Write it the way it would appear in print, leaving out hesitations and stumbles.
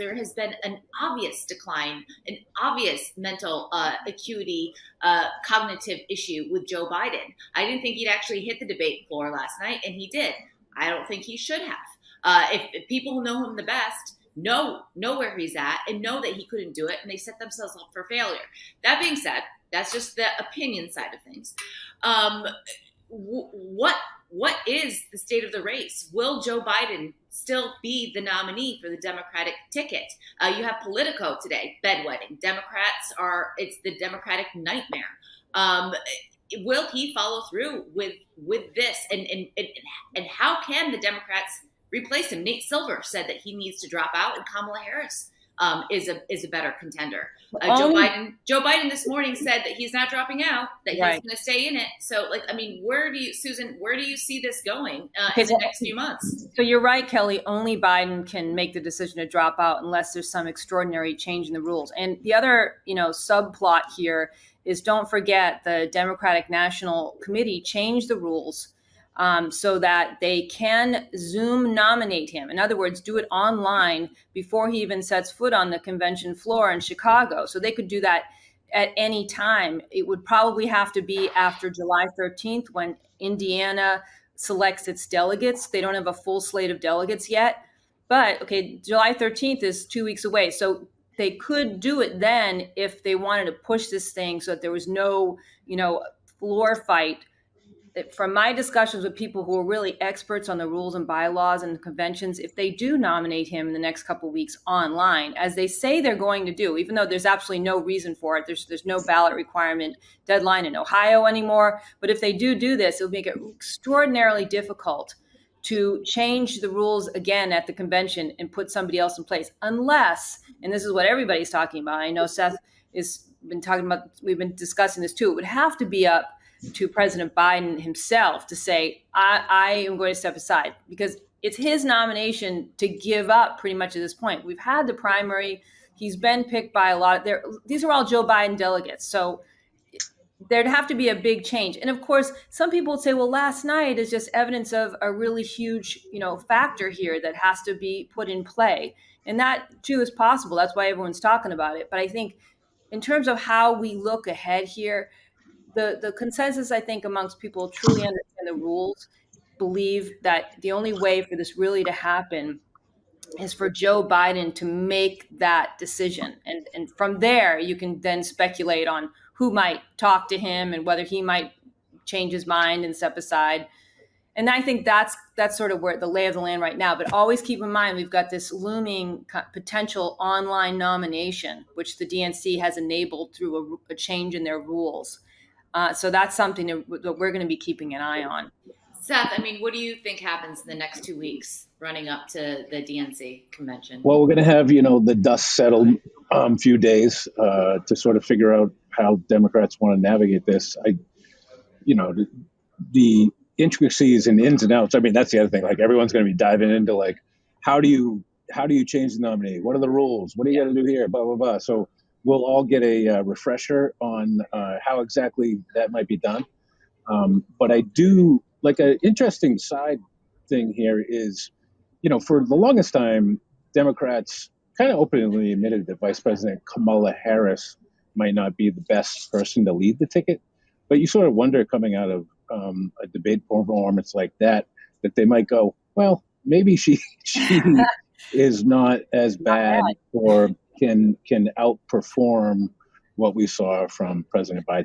there has been an obvious decline, an obvious mental acuity, cognitive issue with Joe Biden. I didn't think he'd actually hit the debate floor last night, and he did. I don't think he should have. If people who know him the best know where he's at and know that he couldn't do it, and they set themselves up for failure. That being said, that's just the opinion side of things. What is the state of the race? Will Joe Biden still be the nominee for the Democratic ticket? You have Politico today, bedwetting. It's the Democratic nightmare. Will he follow through with this? And how can the Democrats replace him? Nate Silver said that he needs to drop out, and Kamala Harris is a better contender. Joe Biden this morning said that he's not dropping out, that he's going to stay in it. So, where do you see this going in the next few months? So you're right, Kelly. Only Biden can make the decision to drop out unless there's some extraordinary change in the rules. And the other, subplot here is, don't forget, the Democratic National Committee changed the rules so that they can Zoom nominate him. In other words, do it online before he even sets foot on the convention floor in Chicago. So they could do that at any time. It would probably have to be after July 13th, when Indiana selects its delegates. They don't have a full slate of delegates yet. But, July 13th is 2 weeks away. So they could do it then if they wanted to push this thing so that there was no, floor fight. From my discussions with people who are really experts on the rules and bylaws and the conventions, if they do nominate him in the next couple of weeks online, as they say they're going to do, even though there's absolutely no reason for it, there's no ballot requirement deadline in Ohio anymore. But if they do this, it'll make it extraordinarily difficult to change the rules again at the convention and put somebody else in place, unless, and this is what everybody's talking about, I know Seth has been talking about, we've been discussing this too, it would have to be up to President Biden himself to say, I am going to step aside, because it's his nomination to give up pretty much at this point. We've had the primary. He's been picked by a lot of these are all Joe Biden delegates. So there'd have to be a big change. And of course, some people would say, well, last night is just evidence of a really huge, factor here that has to be put in play. And that too is possible. That's why everyone's talking about it. But I think in terms of how we look ahead here, the consensus, I think, amongst people who truly understand the rules, believe that the only way for this really to happen is for Joe Biden to make that decision. And from there, you can then speculate on who might talk to him and whether he might change his mind and step aside. And I think that's sort of where the lay of the land right now. But always keep in mind, we've got this looming potential online nomination, which the DNC has enabled through a change in their rules. So that's something that we're going to be keeping an eye on. Seth, what do you think happens in the next 2 weeks running up to the DNC convention? Well, we're going to have, the dust settled few days to sort of figure out how Democrats want to navigate this. The intricacies and ins and outs. That's the other thing. Everyone's going to be diving into how do you change the nominee? What are the rules? What do you got to do here? Blah, blah, blah. So we'll all get a refresher on how exactly that might be done. But I do an interesting side thing here is, for the longest time, Democrats kind of openly admitted that Vice President Kamala Harris might not be the best person to lead the ticket. But you sort of wonder, coming out of a debate performance like that they might go, well, maybe she is not as bad or can outperform what we saw from President Biden.